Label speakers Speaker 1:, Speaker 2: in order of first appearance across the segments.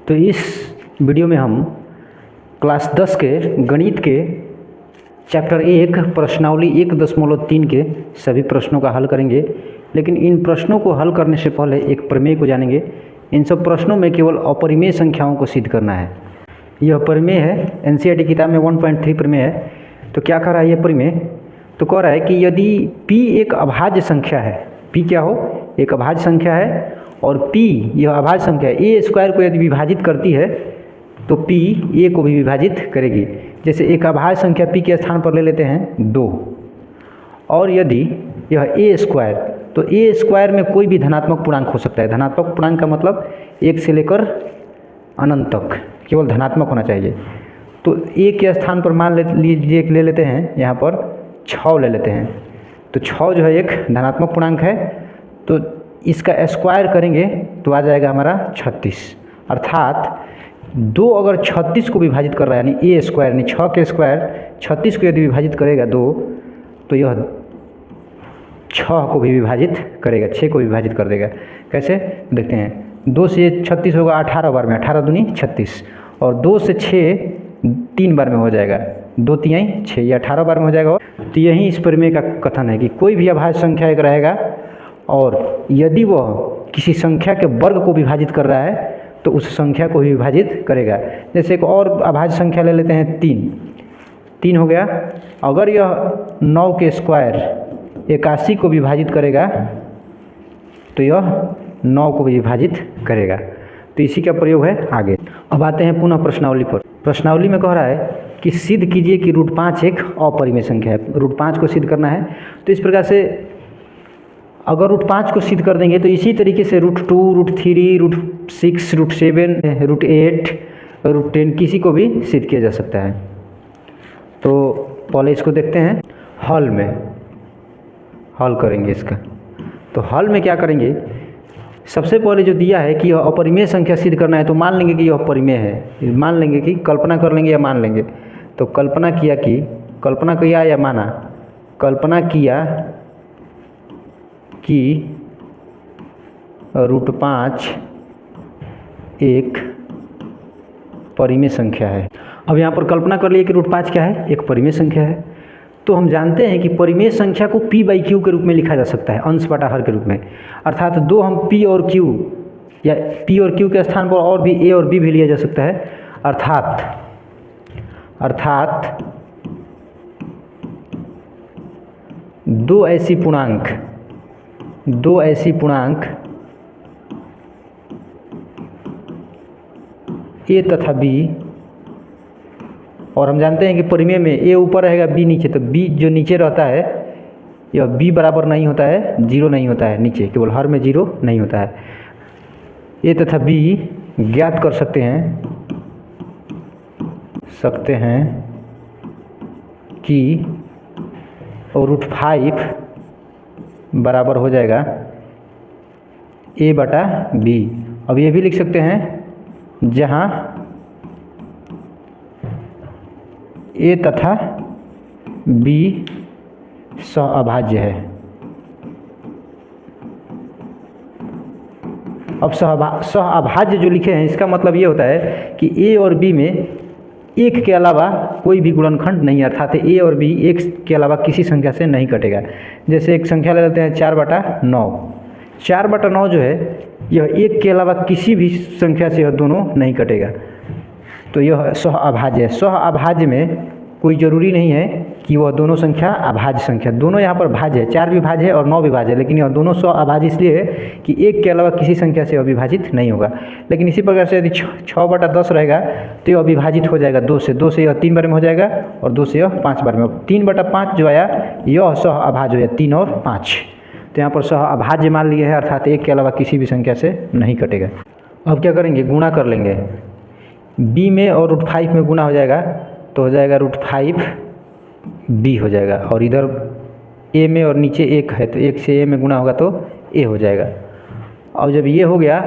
Speaker 1: तो इस वीडियो में हम क्लास 10 के गणित के चैप्टर 1 प्रश्नावली 1.3 के सभी प्रश्नों का हल करेंगे। लेकिन इन प्रश्नों को हल करने से पहले एक प्रमेय को जानेंगे। इन सब प्रश्नों में केवल अपरिमेय संख्याओं को सिद्ध करना है। यह प्रमेय है, एनसीईआरटी किताब में 1.3 प्रमेय है। तो क्या कह रहा है यह प्रमेय? तो कह रहा है कि यदि p एक अभाज्य संख्या है, p क्या हो, एक अभाज्य संख्या है, और p यह अभाज्य संख्या a स्क्वायर को यदि विभाजित करती है तो p a को भी विभाजित करेगी। जैसे एक अभाज्य संख्या p के स्थान पर ले लेते हैं 2, और यदि यह a स्क्वायर, तो a स्क्वायर में कोई भी धनात्मक पूर्णांक हो सकता है। धनात्मक पूर्णांक का मतलब 1 से लेकर अनंत तक केवल धनात्मक होना चाहिए। तो a के स्थान पर मान लीजिए ले लेते हैं, यहाँ पर 6 ले लेते हैं। तो 6 जो है एक धनात्मक पूर्णांक है, तो इसका स्क्वायर करेंगे तो आ जाएगा हमारा 36। अर्थात 2 अगर 36 को विभाजित कर रहा है, यानी a स्क्वायर यानी 6 के स्क्वायर 36 को यदि विभाजित करेगा 2, तो यह 6 को भी विभाजित करेगा, 6 को विभाजित कर देगा। कैसे देखते हैं, 2 से 36 होगा 18 बार में, 18 दूनी 36, और 2 से 6 3 बार में हो जाएगा, 2 तिहाई 6, ये 18 बार में हो जाएगा। तो यही इस प्रमेय का कथन है कि कोई भी अभाज्य संख्या एक रहेगा, और यदि वह किसी संख्या के वर्ग को विभाजित कर रहा है तो उस संख्या को ही विभाजित करेगा। जैसे एक और अभाज्य संख्या ले लेते हैं 3 हो गया। अगर यह 9 के स्क्वायर 81 को विभाजित करेगा तो यह 9 को भी विभाजित करेगा। तो इसी का प्रयोग है आगे। अब आते हैं पुनः प्रश्नावली पर। प्रश्नावली में कह रहा है कि सिद्ध कीजिए कि √5 एक अपरिमेय संख्या है। √5 को सिद्ध करना है। तो इस प्रकार से अगर √5 को सिद्ध कर देंगे तो इसी तरीके से √2, √3, √6, √7, √8, √10 किसी को भी सिद्ध किया जा सकता है। तो पहले इसको देखते हैं हल में, हल करेंगे इसका। तो हल में क्या करेंगे, सबसे पहले जो दिया है कि यह अपरिमेय संख्या सिद्ध करना है, तो मान लेंगे कि यह अपरिमेय है, मान लेंगे कि कल्पना कर लेंगे या मान लेंगे। तो कल्पना किया या माना, कल्पना किया कि √5 एक परिमेय संख्या है। अब यहाँ पर कल्पना कर लिए कि √5 क्या है, एक परिमेय संख्या है। तो हम जानते हैं कि परिमेय संख्या को p/q के रूप में लिखा जा सकता है, अंश बटा हर के रूप में। अर्थात दो हम p और q, या p और q के स्थान पर और भी a और b भी लिया जा सकता है। अर्थात दो ऐसी पूर्णांक a तथा b, और हम जानते हैं कि परिमेय में a ऊपर रहेगा b नीचे, तो b जो नीचे रहता है यह b बराबर नहीं होता है, 0 नहीं होता है, नीचे केवल हर में 0 नहीं होता है। a तथा b ज्ञात कर सकते हैं कि √5 बराबर हो जाएगा a बटा b। अब ये भी लिख सकते हैं जहाँ a तथा b सहअभाज्य है। अब सहअभाज्य जो लिखे हैं, इसका मतलब ये होता है कि a और b में एक के अलावा कोई भी गुणनखंड नहीं है। अर्थात a और b एक के अलावा किसी संख्या से नहीं कटेगा। जैसे एक संख्या ले लेते हैं 4/9। 4/9 जो है यह एक के अलावा किसी भी संख्या से यह दोनों नहीं कटेगा। तो यह सहअभाज्य है। सहअभाज्य में कोई ज़रूरी नहीं है कि वह दोनों संख्या अभाज्य संख्या, दोनों यहाँ पर भाज्य है, 4 भी भाज्य है और 9 भी भाज्य है, लेकिन यह दोनों सहअभाज्य इसलिए है कि एक के अलावा किसी संख्या से अविभाजित नहीं होगा। लेकिन इसी प्रकार से यदि 6/10 रहेगा तो यह अविभाजित हो जाएगा 2 से यह 3 बार में हो जाएगा, और 2 से यह 5 बार में। 3/5 जो आया यह सहअभाज्य हो जाए, 3 और 5। तो यहाँ पर सहअभाज्य मान लिए है, अर्थात एक के अलावा किसी भी संख्या से नहीं कटेगा। अब क्या करेंगे, गुणा कर लेंगे। b में और √5 में गुणा हो जाएगा तो हो जाएगा √5b हो जाएगा, और इधर a में और नीचे 1 है तो 1 से a में गुणा होगा तो a हो जाएगा। अब जब ये हो गया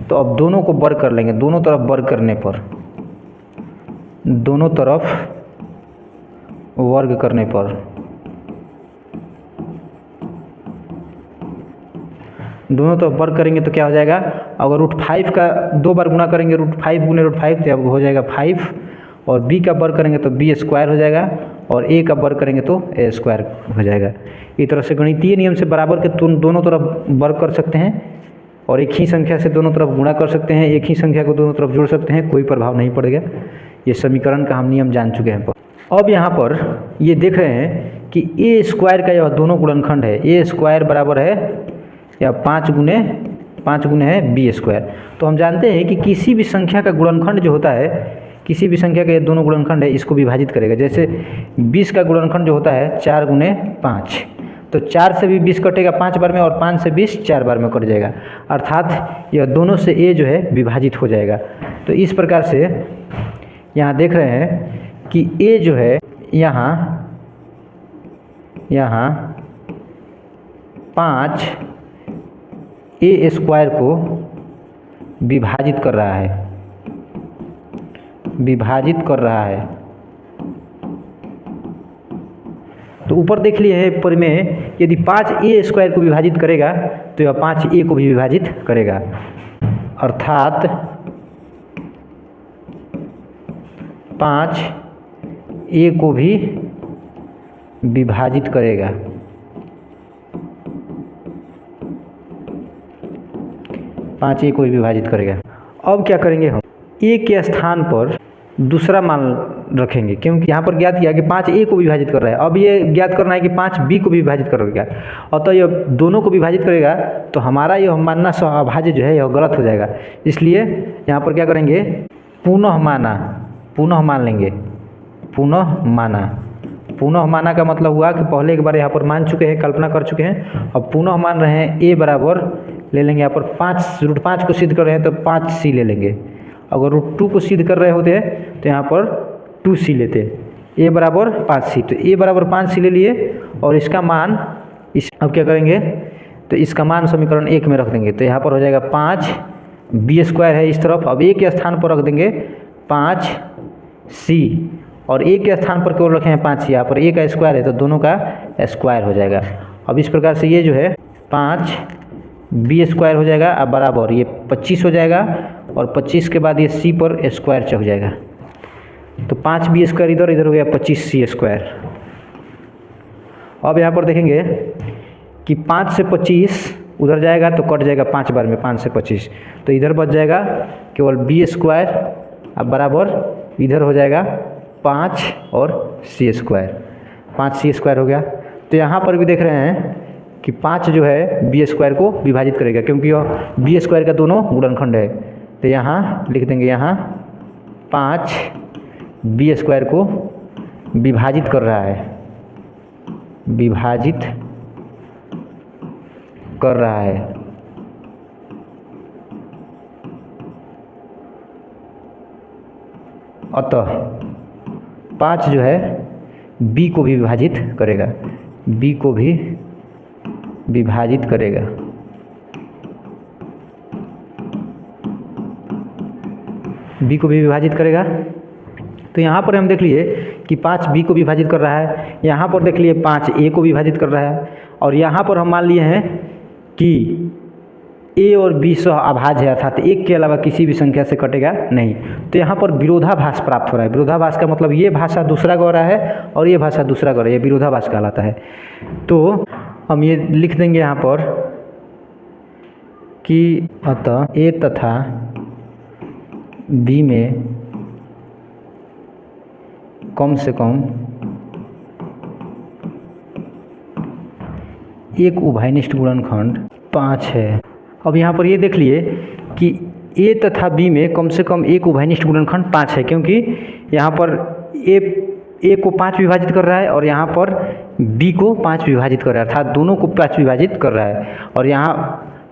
Speaker 1: तो अब दोनों को वर्ग कर लेंगे। दोनों तरफ वर्ग करने पर दोनों तरफ वर्ग करेंगे तो क्या हो जाएगा, अगर √5 का 2 बार गुणा करेंगे √5 गुने √5 तो हो जाएगा 5, और b का वर्ग करेंगे तो b² हो जाएगा, और a का वर्ग करेंगे तो a² हो जाएगा। इस तरह से गणितीय नियम से बराबर के दोनों तरफ वर्ग कर सकते हैं, और एक ही संख्या से दोनों तरफ गुणा कर सकते हैं, एक ही संख्या को दोनों तरफ जोड़ सकते हैं, कोई प्रभाव नहीं पड़ेगा। ये समीकरण का हम नियम जान चुके हैं। अब यहाँ पर ये देख रहे हैं कि a² का यह दोनों गुणनखंड है, a² बराबर है या 5 गुने है b²। तो हम जानते हैं कि किसी भी संख्या का गुणनखंड जो होता है, किसी भी संख्या के ये दोनों गुणनखंड है, इसको विभाजित करेगा। जैसे 20 का गुणनखंड जो होता है 4 गुने 5, तो 4 से भी 20 कटेगा 5 बार में, और 5 से 20 4 बार में कट जाएगा, अर्थात यह दोनों से a जो है विभाजित हो जाएगा। तो इस प्रकार से यहाँ देख रहे हैं कि a जो है यहाँ 5 a² को विभाजित कर रहा है, तो ऊपर देख लिए हैं पर में, यदि 5 a² को विभाजित करेगा तो यह 5 a को भी विभाजित करेगा, अर्थात 5 a को भी विभाजित करेगा। 5 a को भी विभाजित करेगा। अब क्या करेंगे, हम a के स्थान पर दूसरा मान रखेंगे, क्योंकि यहाँ पर ज्ञात किया कि 5 a को विभाजित कर रहा है। अब ये ज्ञात करना है कि 5 b को भी विभाजित करेगा, और तो यह दोनों को विभाजित करेगा, तो हमारा यह मानना अभाज्य जो है यह गलत हो जाएगा। इसलिए यहाँ पर क्या करेंगे, पुनः मान लेंगे। पुनः माना का मतलब हुआ कि पहले एक बार यहाँ पर मान चुके हैं, कल्पना कर चुके हैं, अब पुनः मान रहे हैं a बराबर ले लेंगे। यहाँ पर 5 को सिद्ध कर रहे हैं तो 5c ले लेंगे। अगर √2 को सिद्ध कर रहे होते तो यहाँ पर 2c लेते, a बराबर 5c, तो a बराबर 5c ले लिए, और इसका मान अब क्या करेंगे, तो इसका मान समीकरण 1 में रख देंगे। तो यहाँ पर हो जाएगा 5 b² है इस तरफ, अब a के स्थान पर रख देंगे 5c, और a के स्थान पर केवल रखे हैं 5c, यहाँ पर a का स्क्वायर है तो दोनों का स्क्वायर हो जाएगा। अब इस प्रकार से ये जो है 5 b² हो जाएगा, अब बराबर ये 25 हो जाएगा, और 25 के बाद ये c पर स्क्वायर चढ़ जाएगा, तो 5 b² इधर हो गया 25c²। अब यहाँ पर देखेंगे कि 5 से 25 उधर जाएगा तो कट जाएगा 5 बार में, 5 से 25, तो इधर बच जाएगा केवल b², अब बराबर इधर हो जाएगा 5 और c², 5c² हो गया। तो यहाँ पर भी देख रहे हैं कि 5 जो है b² को विभाजित करेगा, क्योंकि यह b² का दोनों गुणनखंड है। तो यहाँ लिख देंगे, यहाँ 5 b² को विभाजित कर रहा है, अतः 5 जो है b को भी विभाजित करेगा, b को भी विभाजित करेगा। तो यहाँ पर हम देख लिए कि 5 b को विभाजित कर रहा है, यहाँ पर देख लिए 5 a को विभाजित कर रहा है, और यहाँ पर हम मान लिए हैं कि a और b सह अभाज्य है, अर्थात एक के अलावा किसी भी संख्या से कटेगा नहीं। तो यहाँ पर विरोधाभास प्राप्त हो रहा है। विरोधाभास का मतलब ये भाषा दूसरा कह रहा है और ये भाषा दूसरा कह रहा है, ये विरोधाभास कहलाता है। तो हम ये लिख देंगे यहाँ पर कि अतः a तथा b में कम से कम एक उभयनिष्ठ गुणनखंड 5 है। अब यहाँ पर ये देख लिए कि a तथा b में कम से कम एक उभयनिष्ठ गुणनखंड 5 है, क्योंकि यहाँ पर a को 5 विभाजित कर रहा है और यहाँ पर b को 5 विभाजित कर रहा है, अर्थात दोनों को 5 विभाजित कर रहा है। और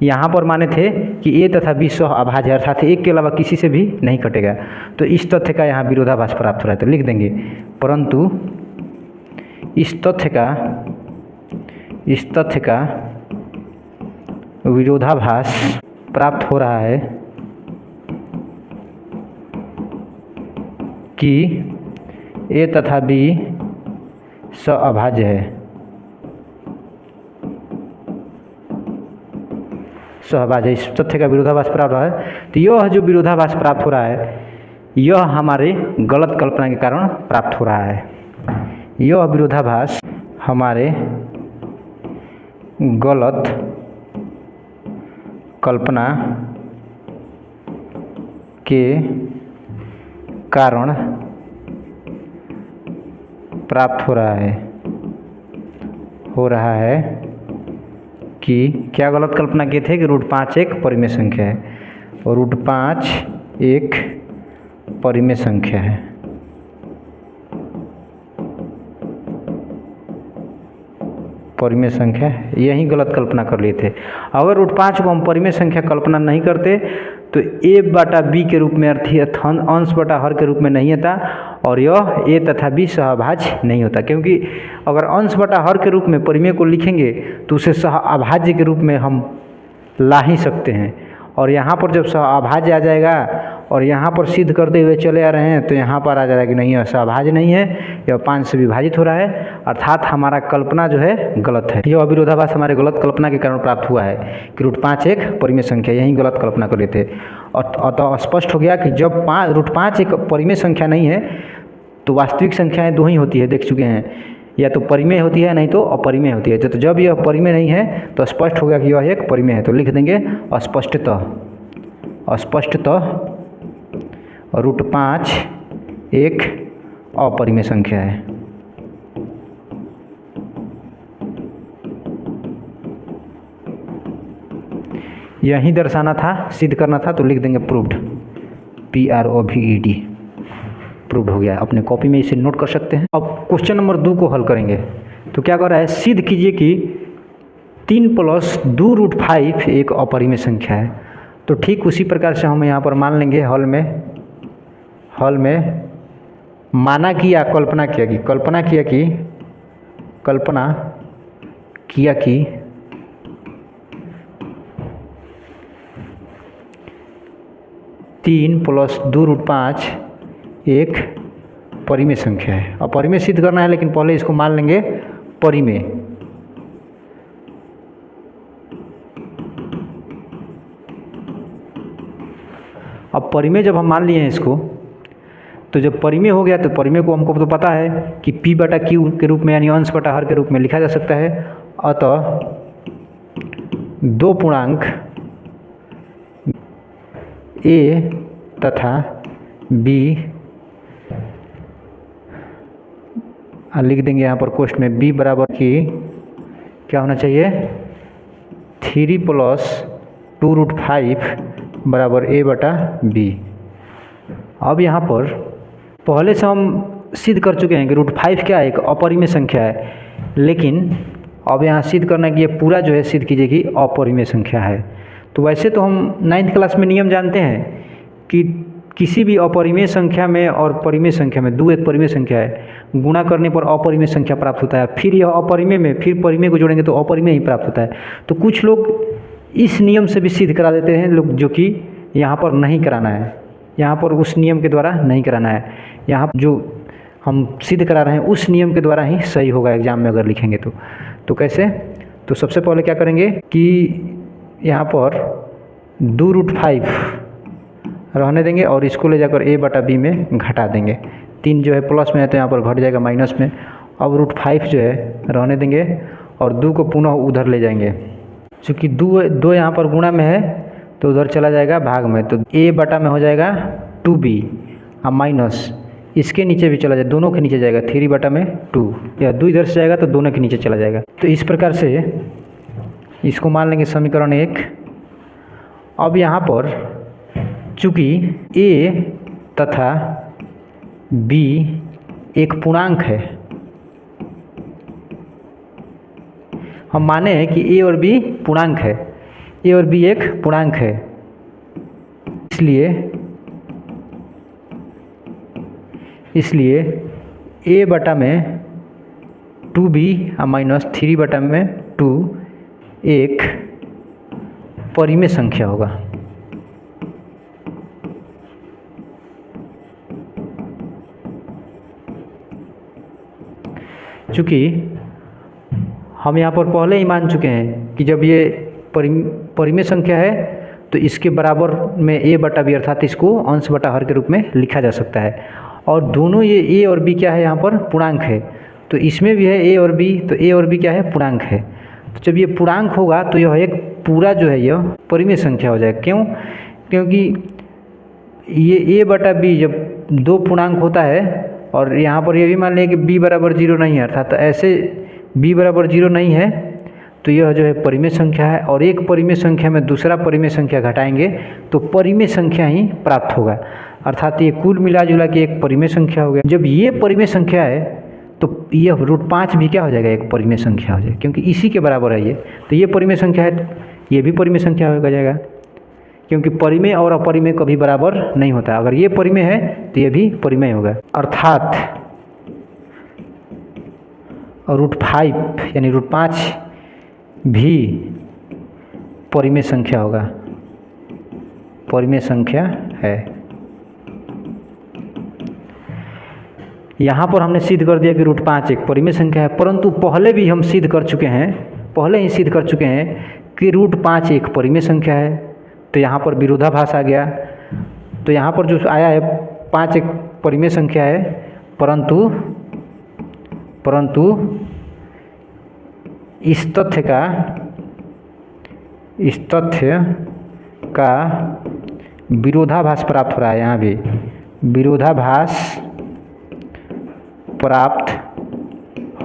Speaker 1: यहाँ पर माने थे कि a तथा b सह अभाज्य है, अर्थात एक के अलावा किसी से भी नहीं कटेगा। तो इस तथ्य का यहाँ विरोधाभास प्राप्त हो रहा है, तो लिख देंगे परंतु इस तथ्य का विरोधाभास प्राप्त हो रहा है कि a तथा b अभाज्य है। सहभाज्य, इस तथ्य का विरोधाभास प्राप्त हो रहा है। तो यह जो विरोधाभास प्राप्त हो रहा है यह हमारे गलत कल्पना के कारण प्राप्त हो रहा है। यह विरोधाभास हमारे गलत कल्पना के कारण प्राप्त हो रहा है कि क्या गलत कल्पना किए थे कि √5 एक परिमेय संख्या है और √5 एक परिमेय संख्या है। परिमेय संख्या यही गलत कल्पना कर लिए थे। अगर √5 को हम परिमेय संख्या कल्पना नहीं करते तो a/b के रूप में अर्थात अंश बटा हर के रूप में नहीं आता और यह a तथा b सहअभाज्य नहीं होता, क्योंकि अगर अंश बटा हर के रूप में परिमेय को लिखेंगे तो उसे सहअभाज्य के रूप में हम ला ही सकते हैं। और यहाँ पर जब सहअभाज्य आ जाएगा और यहाँ पर सिद्ध करते हुए चले आ रहे हैं तो यहाँ पर आ जाएगा कि नहीं, यह सहअभाज्य नहीं है, यह 5 से विभाजित हो रहा है, अर्थात हमारा कल्पना जो है गलत है। यह विरोधाभास हमारे गलत कल्पना के कारण प्राप्त हुआ है कि √5 एक परिमेय संख्या, यही गलत कल्पना कर लेते। और अतः स्पष्ट हो गया कि जब √5 एक परिमेय संख्या नहीं है तो वास्तविक संख्याएँ दो ही होती है, देख चुके हैं, या तो परिमेय होती है नहीं तो अपरिमेय होती है। तो जब यह परिमेय नहीं है तो स्पष्ट हो गया कि यह एक परिमेय है, तो लिख देंगे अस्पष्टतः √5 एक अपरिमेय संख्या है। यही दर्शाना था, सिद्ध करना था, तो लिख देंगे प्रूव्ड, PROVED, प्रूव्ड हो गया। अपने कॉपी में इसे नोट कर सकते हैं। अब क्वेश्चन नंबर 2 को हल करेंगे। तो क्या कर रहा है, सिद्ध कीजिए कि 3 + 2 √5 एक अपरिमेय संख्या है। तो ठीक उसी प्रकार से हम यहाँ पर मान लेंगे, हल में माना कि या कल्पना किया कि 3 + 2 √5 एक परिमेय संख्या है। अब परिमेय सिद्ध करना है, लेकिन पहले इसको मान लेंगे परिमेय। अब परिमेय जब हम मान लिए हैं इसको, तो जब परिमेय हो गया तो परिमेय को हमको तो पता है कि P/Q के रूप में यानी अंश बटा हर के रूप में लिखा जा सकता है। अतः 2 पूर्णांक A तथा B लिख देंगे यहाँ पर कोष्ठ में, B बराबर की क्या होना चाहिए, 3 + 2 √5 बराबर A/B। अब यहाँ पर पहले से हम सिद्ध कर चुके हैं कि √5 क्या है, एक अपरिमेय संख्या है, लेकिन अब यहाँ सिद्ध करना है कि ये पूरा जो है सिद्ध कीजिए कि अपरिमेय संख्या है। तो वैसे तो हम 9th क्लास में नियम जानते हैं कि किसी भी अपरिमेय संख्या में और परिमेय संख्या में, 2 एक परिमेय संख्या है, गुणा करने पर अपरिमेय संख्या प्राप्त होता है, फिर यह अपरिमेय में फिर परिमेय को जोड़ेंगे तो अपरिमेय ही प्राप्त होता है। तो कुछ लोग इस नियम से भी सिद्ध करा देते हैं लोग, जो कि यहाँ पर नहीं कराना है, यहाँ पर उस नियम के द्वारा नहीं कराना है, यहाँ जो हम सिद्ध करा रहे हैं उस नियम के द्वारा ही सही होगा एग्जाम में अगर लिखेंगे तो कैसे। तो सबसे पहले क्या करेंगे कि यहाँ पर 2 √5 रहने देंगे और इसको ले जाकर A/B में घटा देंगे। 3 जो है प्लस में है तो यहाँ पर घट जाएगा माइनस में। अब √5 जो है रहने देंगे और 2 को पुनः उधर ले जाएंगे, चूँकि 2 यहाँ पर गुणा में है तो उधर चला जाएगा भाग में, तो A/में हो जाएगा 2B और माइनस इसके नीचे भी चला जाए, दोनों के नीचे जाएगा, 3/2, या 2 इधर से जाएगा तो दोनों के नीचे चला जाएगा। तो इस प्रकार से इसको मान लेंगे समीकरण 1। अब यहाँ पर चूँकि A तथा B एक पूर्णांक है, हम माने हैं कि A और B पूर्णांक है, A और B एक पूर्णांक है, इसलिए A/2 में 2B माइनस 3/2 एक परिमेय संख्या होगा। चूँकि हम यहाँ पर पहले ही मान चुके हैं कि जब ये परिमेय संख्या है तो इसके बराबर में a बटा b अर्थात इसको अंश बटा हर के रूप में लिखा जा सकता है। और दोनों ये a और b क्या है, यहाँ पर पूर्णांक है, तो इसमें भी है a और b, तो a और b क्या है, पूर्णांक है। तो जब ये पूर्णांक होगा तो यह एक पूरा जो है यह परिमेय संख्या हो जाएगा। क्यों? क्योंकि ये a बटा b जब दो पूर्णांक होता है और यहाँ पर ये भी मान लिया कि b बराबर 0 नहीं है, अर्थात ऐसे b बराबर 0 नहीं है तो यह जो है परिमेय संख्या है। और एक परिमेय संख्या में दूसरा परिमेय संख्या घटाएंगे तो परिमेय संख्या ही प्राप्त होगा, अर्थात ये कुल मिला जुला के एक परिमेय संख्या हो गया। जब ये परिमेय संख्या है तो यह √5 भी क्या हो जाएगा, एक परिमेय संख्या हो जाएगा, क्योंकि इसी के बराबर है ये। तो ये परिमेय संख्या है तो ये भी परिमेय संख्या हो जाएगा, क्योंकि परिमेय और अपरिमेय कभी बराबर नहीं होता। अगर ये परिमेय है तो ये भी परिमेय होगा, अर्थात √5 यानी √5 भी परिमेय संख्या होगा, परिमेय संख्या है। यहाँ पर हमने सिद्ध कर दिया कि √5 एक परिमेय संख्या है, परंतु पहले भी हम सिद्ध कर चुके हैं, पहले ही सिद्ध कर चुके हैं कि √5 एक परिमेय संख्या है। तो यहाँ पर विरोधाभास आ गया। तो यहाँ पर जो आया है 5 एक परिमेय संख्या है, परंतु इस तथ्य का विरोधाभास प्राप्त हो रहा है। यहाँ भी विरोधाभास प्राप्त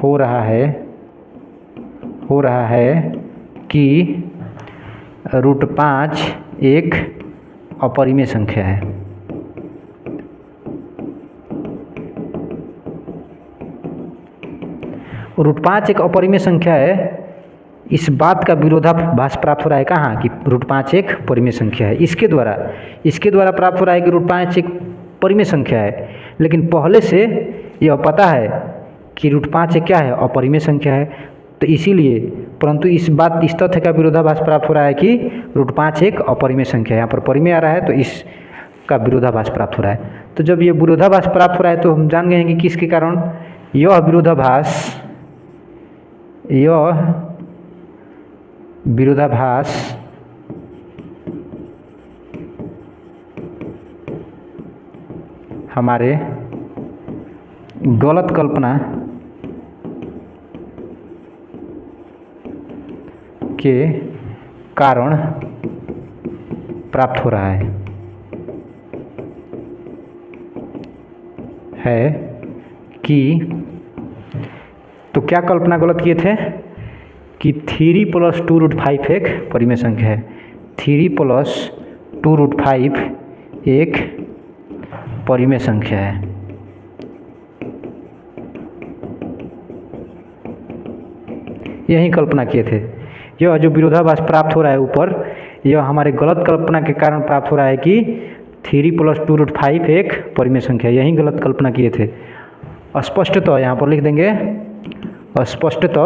Speaker 1: हो रहा है कि √5 एक अपरिमेय संख्या है। √5 एक अपरिमेय संख्या है, इस बात का विरोधाभास प्राप्त हो रहा है कहाँ, कि √5 एक परिमेय संख्या है। इसके द्वारा प्राप्त हो रहा है कि √5 एक परिमेय संख्या है, लेकिन पहले से यह पता है कि √5 एक क्या है, अपरिमेय संख्या है। तो इसीलिए, परंतु इस तथ्य का विरोधाभास प्राप्त हो रहा है कि √5 एक अपरिमेय संख्या है। यहाँ पर परिमेय आ रहा है तो इसका विरोधाभास प्राप्त हो रहा है। तो जब ये विरोधाभास प्राप्त हो रहा है तो हम जान गए हैं कि किसके कारण यह विरोधाभास हमारे गलत कल्पना के कारण प्राप्त हो रहा है कि, तो क्या कल्पना गलत किए थे कि 3 + 2√5 एक परिमेय संख्या है। 3 + 2√5 एक परिमेय संख्या है। यही कल्पना किए थे। यह जो विरोधाभास प्राप्त हो रहा है ऊपर, यह हमारे गलत कल्पना के कारण प्राप्त हो रहा है कि 3 + 2√5 एक परिमेय संख्या है। यही गलत कल्पना किए थे। स्पष्टतः यहाँ पर लिख देंगे, स्पष्टतः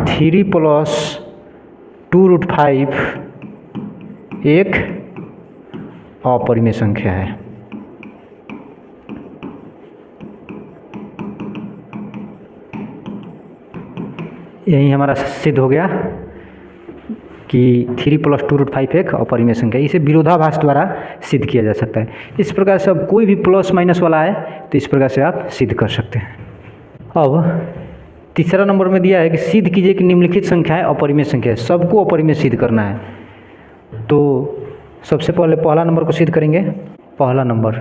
Speaker 1: 3 + 2√5 एक अपरिमेय संख्या है। यही हमारा सिद्ध हो गया कि 3 + 2√5 एक अपरिमेय संख्या है। इसे विरोधाभास द्वारा सिद्ध किया जा सकता है। इस प्रकार से अब कोई भी प्लस माइनस वाला है तो इस प्रकार से आप सिद्ध कर सकते हैं। अब तीसरा नंबर में दिया है कि सिद्ध कीजिए कि निम्नलिखित संख्याएं अपरिमेय संख्या है। सबको अपरिमेय सिद्ध करना है। तो सबसे पहले पहला नंबर को सिद्ध करेंगे। पहला नंबर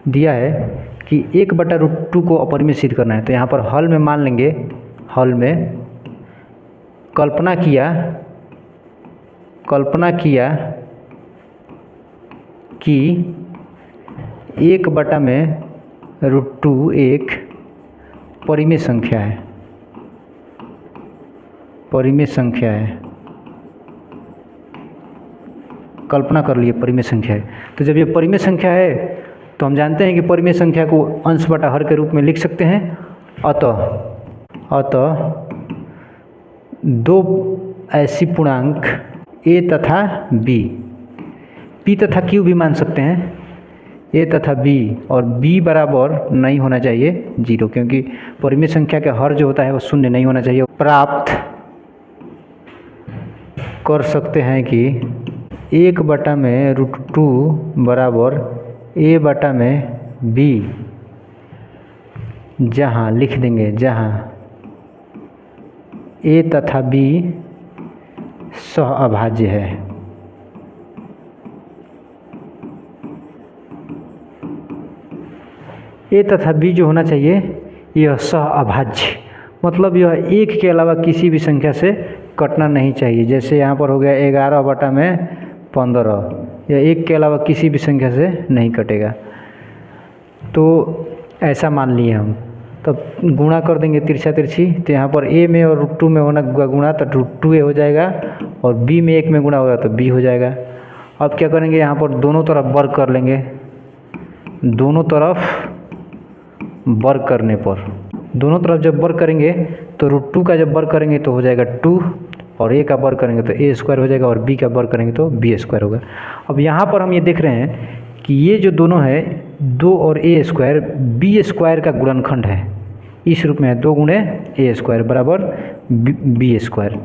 Speaker 1: दिया है कि 1/√2 को अपरिमेय सिद्ध करना है। तो यहाँ पर हल में मान लेंगे, हल में कल्पना किया कि 1/√2 एक परिमेय संख्या है, परिमेय संख्या है। कल्पना कर लिए परिमेय संख्या है। तो जब ये परिमेय संख्या है तो हम जानते हैं कि परिमेय संख्या को अंश बटा हर के रूप में लिख सकते हैं। अतः दो ऐसी पूर्णांक a तथा b, p तथा q भी मान सकते हैं, a तथा b, और b बराबर नहीं होना चाहिए 0, क्योंकि परिमेय संख्या का हर जो होता है वो शून्य नहीं होना चाहिए। कर सकते हैं कि 1/√2 बराबर a/b, जहाँ लिख देंगे जहाँ a तथा b सह अभाज्य है। a तथा b जो होना चाहिए यह सह अभाज्य, मतलब यह 1 के अलावा किसी भी संख्या से कटना नहीं चाहिए। जैसे यहाँ पर हो गया 11/15, यह 1 के अलावा किसी भी संख्या से नहीं कटेगा। तो ऐसा मान लिए हम, तब गुणा कर देंगे तिरछा तिरछी, तो यहाँ पर a में और √2 में होना गुणा तो √2a हो जाएगा, और b में 1 में गुणा होगा तो b हो जाएगा। अब क्या करेंगे, यहाँ पर दोनों तरफ वर्ग कर लेंगे। दोनों तरफ वर्ग करने पर, दोनों तरफ जब वर्ग करेंगे तो √2 का जब वर्ग करेंगे तो हो जाएगा 2, और a का वर्ग करेंगे तो a² हो जाएगा, और b का वर्ग करेंगे तो b² होगा। अब यहाँ पर हम ये देख रहे हैं कि ये जो दोनों है 2 और a² b² का गुणनखंड है, इस रूप में है 2 गुणे a² बराबर b²।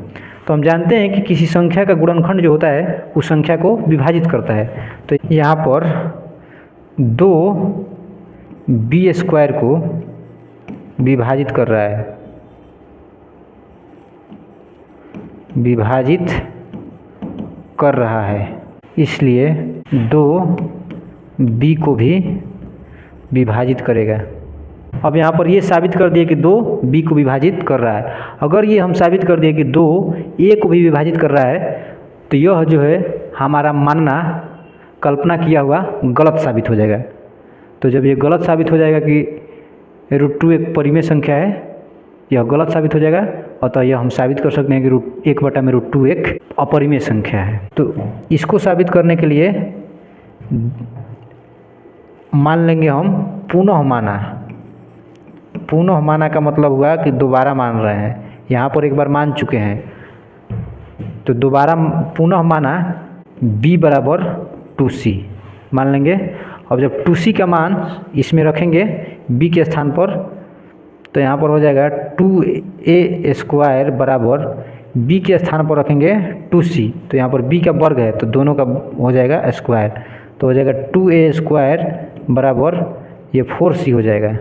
Speaker 1: तो हम जानते हैं कि किसी संख्या का गुणनखंड जो होता है उस संख्या को विभाजित करता है। तो यहाँ पर 2 b² को विभाजित कर रहा है, विभाजित कर रहा है, इसलिए 2 b को भी विभाजित करेगा। अब यहाँ पर ये साबित कर दिए कि 2 b को विभाजित कर रहा है। अगर ये हम साबित कर दिए कि 2 a को भी विभाजित कर रहा है, तो यह जो है हमारा मानना कल्पना किया हुआ गलत साबित हो जाएगा। तो जब ये गलत साबित हो जाएगा कि √2 एक परिमेय संख्या है, यह गलत साबित हो जाएगा, अतः यह हम साबित कर सकते हैं कि 1/√2 एक अपरिमेय संख्या है। तो इसको साबित करने के लिए मान लेंगे हम पुनः माना। पुनः माना का मतलब हुआ कि दोबारा मान रहे हैं, यहाँ पर एक बार मान चुके हैं, तो दोबारा पुनः माना b बराबर 2c मान लेंगे। अब जब 2c का मान इसमें रखेंगे b के स्थान पर, तो यहाँ पर हो जाएगा 2a² बराबर b के स्थान पर रखेंगे 2c, तो यहाँ पर b का वर्ग है तो दोनों का हो जाएगा स्क्वायर, तो हो जाएगा 2a² बराबर ये 4c हो जाएगा,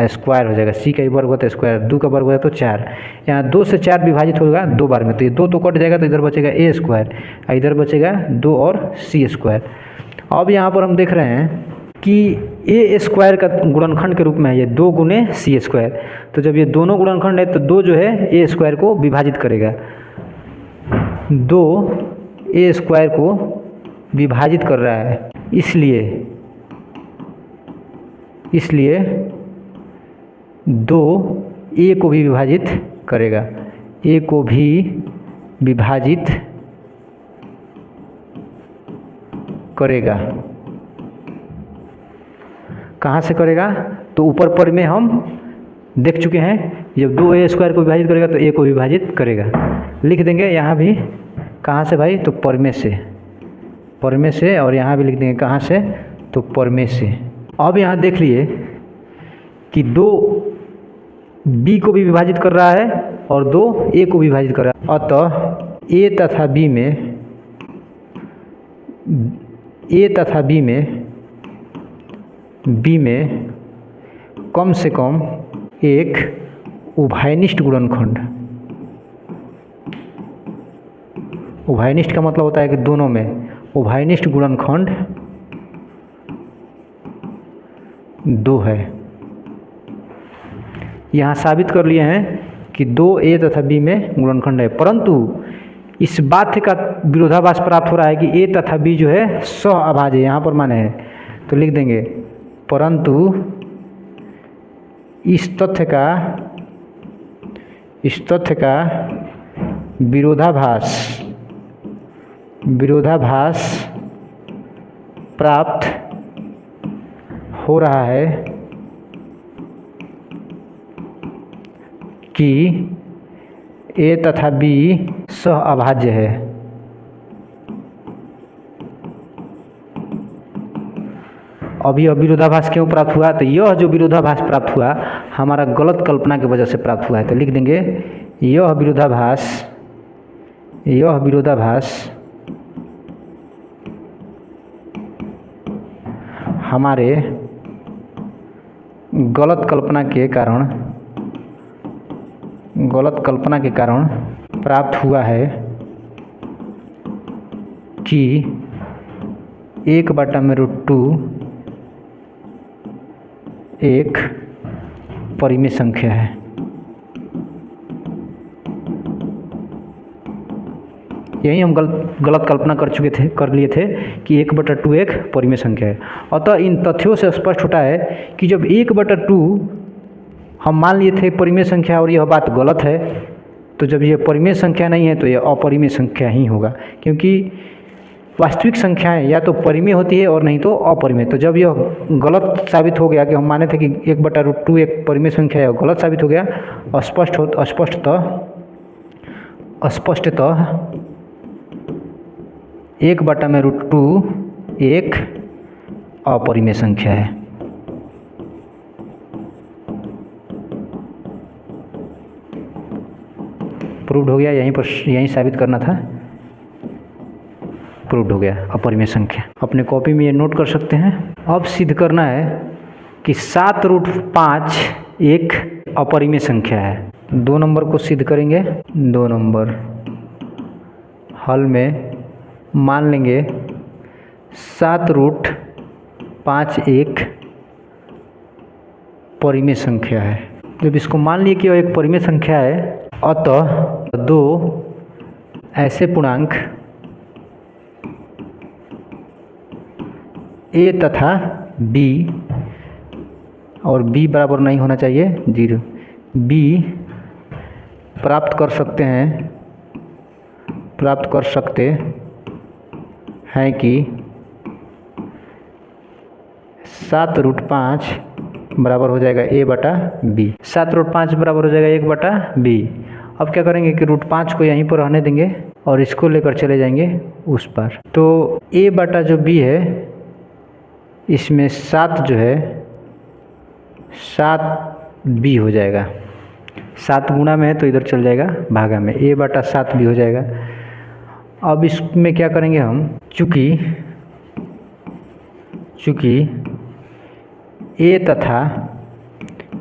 Speaker 1: स्क्वायर हो जाएगा। c का वर्ग होता है स्क्वायर, 2 का वर्ग होता है तो 4, यहाँ 2 से 4 विभाजित होगा 2 बार में, तो ये 2 तो कट जाएगा, तो इधर बचेगा a², इधर बचेगा 2 और c²। अब यहाँ पर हम देख रहे हैं कि a² का गुणनखंड के रूप में है ये 2 गुणे c², तो जब ये दोनों गुणनखंड है तो 2 जो है a² को विभाजित करेगा, 2 a² को विभाजित कर रहा है, इसलिए 2 a को भी विभाजित करेगा, a को भी विभाजित करेगा। कहाँ से करेगा, तो ऊपर पर में हम देख चुके हैं, जब 2 a² को विभाजित करेगा तो a को विभाजित करेगा। लिख देंगे यहाँ भी, कहाँ से भाई, तो परमेय से, और यहाँ भी लिख देंगे कहाँ से, तो परमेय से। अब यहाँ देख लिए कि 2 b को भी विभाजित कर रहा है और 2 a को विभाजित कर रहा है, अतः a तथा b में कम से कम एक उभयनिष्ठ गुणनखंड, उभयनिष्ठ का मतलब होता है कि दोनों में उभयनिष्ठ गुणनखंड 2 है। यहाँ साबित कर लिए हैं कि 2a तथा b में गुणनखंड है, परंतु इस बात का विरोधाभास प्राप्त हो रहा है कि a तथा b जो है सह अभाज्य, यहाँ पर माने है, तो लिख देंगे परंतु इस तथ्य का विरोधाभास प्राप्त हो रहा है कि a तथा b सह अभाज्य है। अब यह विरोधाभास क्यों प्राप्त हुआ, तो यह जो विरोधाभास प्राप्त हुआ हमारा गलत कल्पना की वजह से प्राप्त हुआ है, तो लिख देंगे यह विरोधाभास यह विरोधाभास हमारे गलत कल्पना के कारण प्राप्त हुआ है कि 1/√2 एक परिमेय संख्या है। यही हम गलत कल्पना कर लिए थे कि 1/2 एक परिमेय संख्या है। अतः इन तथ्यों से स्पष्ट होता है कि जब 1/2 हम मान लिए थे परिमेय संख्या और यह बात गलत है, तो जब यह परिमेय संख्या नहीं है तो यह अपरिमेय संख्या ही होगा, क्योंकि वास्तविक संख्याएं या तो परिमेय होती है और नहीं तो अपरिमेय। तो जब यह गलत साबित हो गया कि हम माने थे कि 1/√2 एक परिमेय संख्या है, गलत साबित हो गया, स्पष्टतः 1/√2 एक अपरिमेय संख्या है। प्रूव्ड हो गया, यहीं साबित करना था, प्रूव्ड हो गया अपरिमेय संख्या। अपने कॉपी में ये नोट कर सकते हैं। अब सिद्ध करना है कि 7√5 एक अपरिमेय संख्या है। 2 नंबर को सिद्ध करेंगे। 2 नंबर हल में मान लेंगे 7√5 एक परिमेय संख्या है। जब इसको मान लिए कि यह एक परिमेय संख्या है, अतः 2 ऐसे पूर्णांक a तथा b, और b बराबर नहीं होना चाहिए 0, b प्राप्त कर सकते हैं कि 7√5 बराबर हो जाएगा a/b। 7√5 बराबर हो जाएगा 1/b। अब क्या करेंगे कि √5 को यहीं पर रहने देंगे और इसको लेकर चले जाएंगे उस पर। तो a/जो b है, इसमें 7 जो है 7b हो जाएगा। 7 गुणा में है तो इधर चल जाएगा भागा में, a/7b हो जाएगा। अब इसमें क्या करेंगे हम, चूँकि a तथा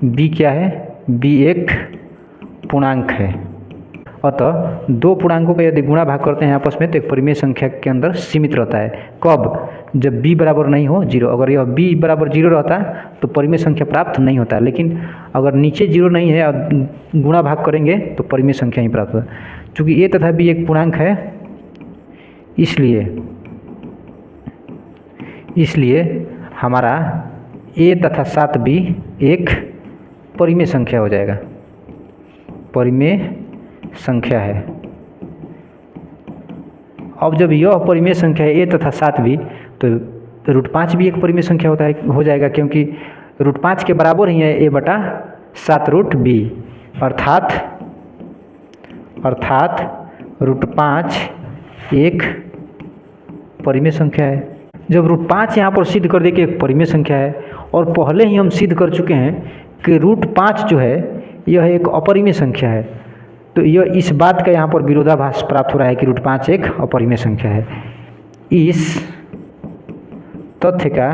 Speaker 1: b क्या है, b एक पूर्णांक है, अतः 2 पूर्णांकों का यदि गुणा भाग करते हैं आपस में तो एक परिमेय संख्या के अंदर सीमित रहता है। कब? जब b बराबर नहीं हो 0। अगर यह b बराबर 0 रहता तो परिमेय संख्या प्राप्त नहीं होता, लेकिन अगर नीचे 0 नहीं है और गुणा भाग करेंगे तो परिमेय संख्या ही प्राप्त होता। चूँकि a तथा b एक पूर्णांक है, इसलिए हमारा a तथा 7b एक परिमेय संख्या हो जाएगा, परिमेय संख्या है। अब जब यह परिमेय संख्या है a तथा 7b, तो √5 भी एक परिमेय संख्या हो जाएगा, क्योंकि √5 के बराबर ही है a/7√b, अर्थात √5 एक परिमेय संख्या है। जब √5 यहाँ पर सिद्ध कर दे कि एक परिमेय संख्या है, और पहले ही हम सिद्ध कर चुके हैं कि √5 जो है यह एक अपरिमेय संख्या है, तो यह इस बात का यहाँ पर विरोधाभास प्राप्त हो रहा है कि √5 एक अपरिमेय संख्या है। इस तथ्य का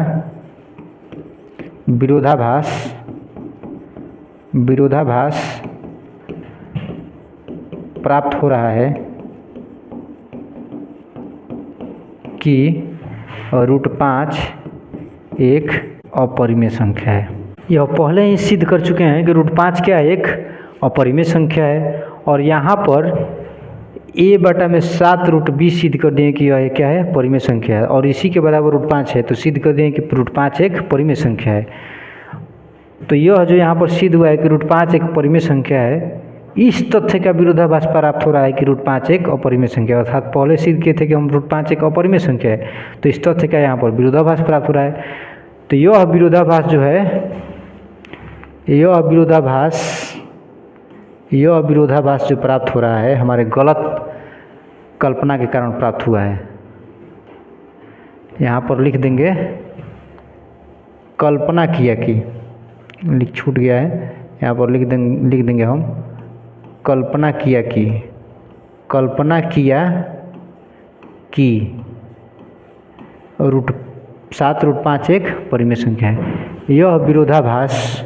Speaker 1: विरोधाभास प्राप्त हो रहा है कि √5 एक अपरिमेय संख्या है। यह पहले ही सिद्ध कर चुके हैं कि √5 क्या एक अपरिमेय संख्या है, और यहाँ पर a/7√b सिद्ध कर दें कि यह क्या है, परिमेय संख्या है, और इसी के बराबर √5 है, तो सिद्ध कर दें कि √5 एक परिमेय संख्या है। तो यह जो यहाँ पर सिद्ध हुआ है कि √5 एक परिमेय संख्या है, इस तथ्य का विरोधाभास प्राप्त हो रहा है कि √5 एक अपरिमेय संख्या है। अर्थात पहले सिद्ध किए थे कि हम √5 एक अपरिमेय संख्या है, तो इस तथ्य का यहाँ पर विरोधाभास प्राप्त हो रहा है। तो यह विरोधाभास जो है, यह विरोधाभास जो प्राप्त हो रहा है हमारे गलत कल्पना के कारण प्राप्त हुआ है। यहाँ पर लिख देंगे कल्पना किया कि, छूट गया है, यहाँ पर लिख देंगे हम कल्पना किया कि, कल्पना किया कि रूट 7√5 एक परिमेय संख्या है। यह विरोधाभास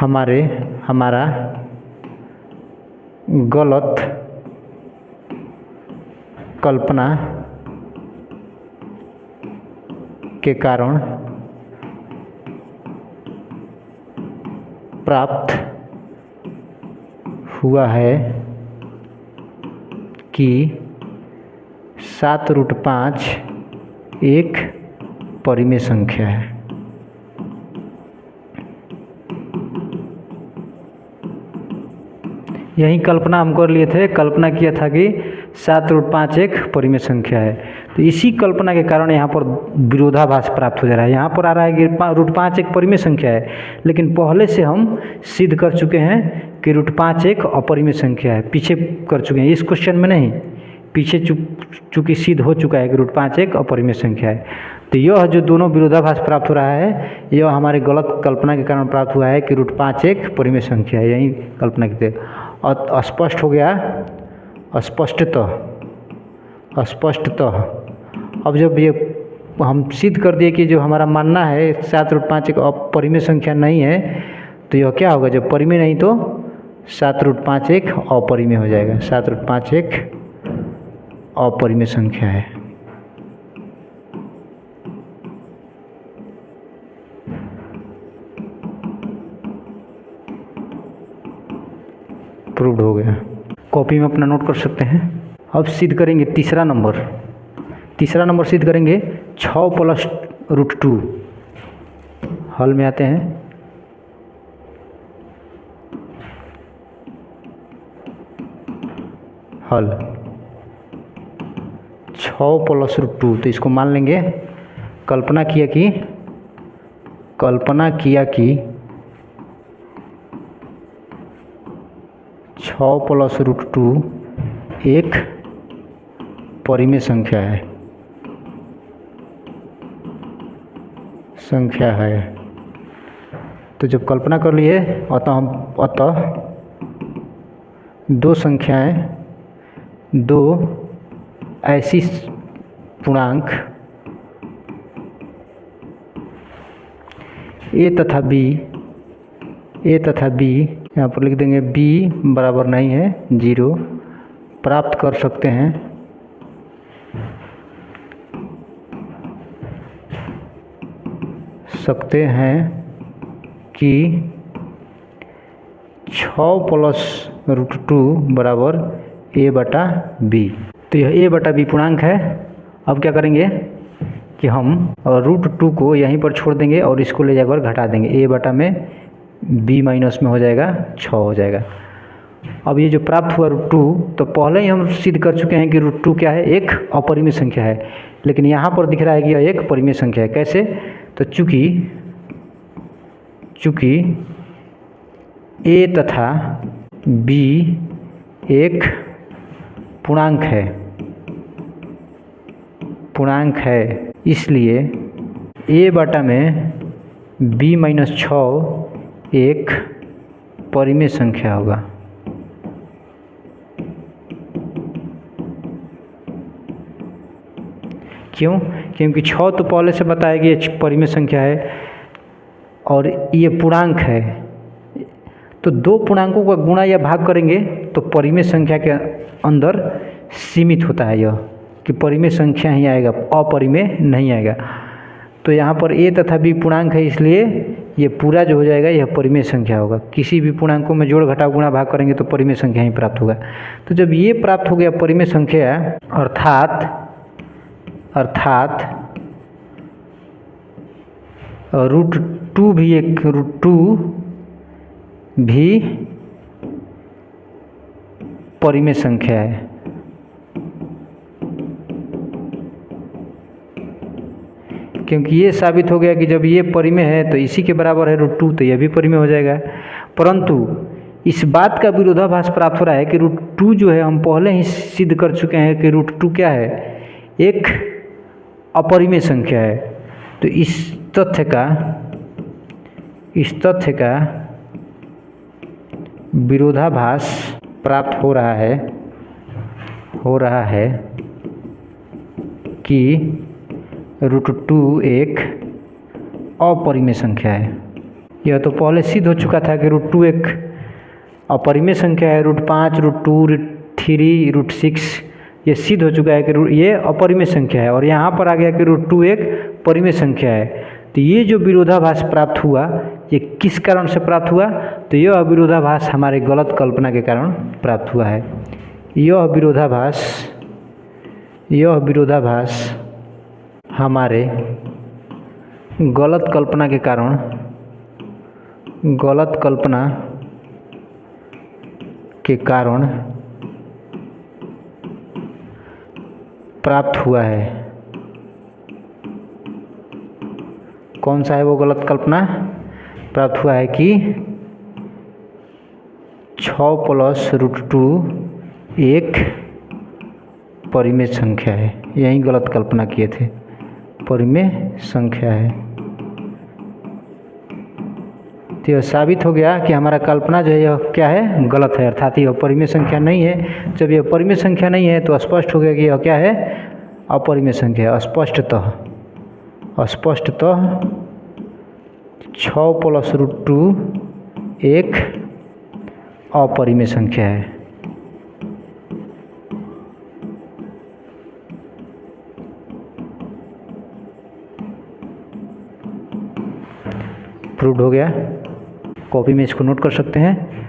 Speaker 1: हमारा गलत कल्पना के कारण प्राप्त हुआ है कि 7√5 एक परिमेय संख्या है। यही कल्पना हम कर लिए थे, कल्पना किया था कि 7√5 एक परिमेय संख्या है। तो इसी कल्पना के कारण यहाँ पर विरोधाभास प्राप्त हो जा रहा है। यहाँ पर आ रहा है कि √5 एक परिमेय संख्या है, लेकिन पहले से हम सिद्ध कर चुके हैं कि √5 एक अपरिमेय संख्या है। पीछे कर चुके हैं, इस क्वेश्चन में नहीं, पीछे चूँकि सिद्ध हो चुका है कि √5 एक अपरिमेय संख्या है। तो यह जो दोनों विरोधाभास प्राप्त हो रहा है, यह हमारे गलत कल्पना के कारण प्राप्त हुआ है कि √5 एक परिमेय संख्या है। यही कल्पना की थी। और स्पष्ट हो गया, स्पष्टतः अब जब ये हम सिद्ध कर दिए कि जो हमारा मानना है 7√5 एक अपरिमेय संख्या नहीं है, तो यह क्या होगा, जब परिमेय नहीं तो 7√5 एक अपरिमेय हो जाएगा। 7√5 एक अपरिमेय संख्या है। प्रूव्ड हो गया। कॉपी में अपना नोट कर सकते हैं। अब सिद्ध करेंगे तीसरा नंबर सिद्ध करेंगे 6 + √2। हल में आते हैं। हल 6 + √2, तो इसको मान लेंगे कल्पना किया कि 6 + √2 एक परिमेय संख्या है। तो जब कल्पना कर लिए, अतः दो संख्याएं, दो ऐसी पूर्णांक ए तथा बी, यहाँ पर लिख देंगे b बराबर नहीं है 0, प्राप्त कर सकते हैं कि 6 + √2 बराबर a/b। तो यह a/b पूर्णांक है। अब क्या करेंगे कि हम √2 को यहीं पर छोड़ देंगे और इसको ले जाकर घटा देंगे। a/b में हो जाएगा 6 हो जाएगा। अब ये जो प्राप्त हुआ √2, तो पहले ही हम सिद्ध कर चुके हैं कि √2 क्या है, एक अपरिमेय संख्या है। लेकिन यहाँ पर दिख रहा है कि यह एक परिमेय संख्या है। कैसे? तो चूँकि a तथा b एक पूर्णांक है, इसलिए a/b - 6 एक परिमेय संख्या होगा। क्यों? क्योंकि 6 तो पहले से बताया कि ये परिमेय संख्या है और ये पूर्णांक है। तो दो पूर्णांकों का गुणा या भाग करेंगे तो परिमेय संख्या के अंदर सीमित होता है यह, कि परिमेय संख्या ही आएगा, अपरिमेय नहीं आएगा। तो यहाँ पर a तथा b पूर्णांक है, इसलिए ये पूरा जो हो जाएगा यह परिमेय संख्या होगा। किसी भी पूर्णांकों में जोड़ घटाव गुणा भाग करेंगे तो परिमेय संख्या ही प्राप्त होगा। तो जब ये प्राप्त हो गया परिमेय संख्या, अर्थात √2 भी परिमेय संख्या है। क्योंकि ये साबित हो गया कि जब ये परिमेय है तो इसी के बराबर है √2, तो यह भी परिमेय हो जाएगा। परंतु इस बात का विरोधाभास प्राप्त हो रहा है कि √2 जो है, हम पहले ही सिद्ध कर चुके हैं कि √2 क्या है, एक अपरिमेय संख्या है। तो इस तथ्य का इस तथ्य का विरोधाभास प्राप्त हो रहा है कि √2 एक अपरिमेय संख्या है। यह तो पहले सिद्ध हो चुका था कि √2 एक अपरिमेय संख्या है। √5, √2, √3, √6 ये सिद्ध हो चुका है कि ये अपरिमेय संख्या है, और यहाँ पर आ गया कि √2 एक परिमेय संख्या है। तो ये जो विरोधाभास प्राप्त हुआ, ये किस कारण से प्राप्त हुआ? तो यह विरोधाभास हमारे गलत कल्पना के कारण प्राप्त हुआ है। यह विरोधाभास हमारे गलत कल्पना के कारण प्राप्त हुआ है। कौन सा है वो गलत कल्पना? प्राप्त हुआ है कि 6 + √2 एक परिमेय संख्या है। यही गलत कल्पना किए थे, परिमेय संख्या है। तो यह साबित हो गया कि हमारा कल्पना जो है यह क्या है? गलत है, अर्थात यह परिमेय संख्या नहीं है। जब यह परिमेय संख्या नहीं है तो स्पष्ट हो गया कि यह क्या है? अपरिमेय संख्या है। स्पष्टतः 6 + √2 एक अपरिमेय संख्या है। प्रूव्ड हो गया। कॉपी में इसको नोट कर सकते हैं।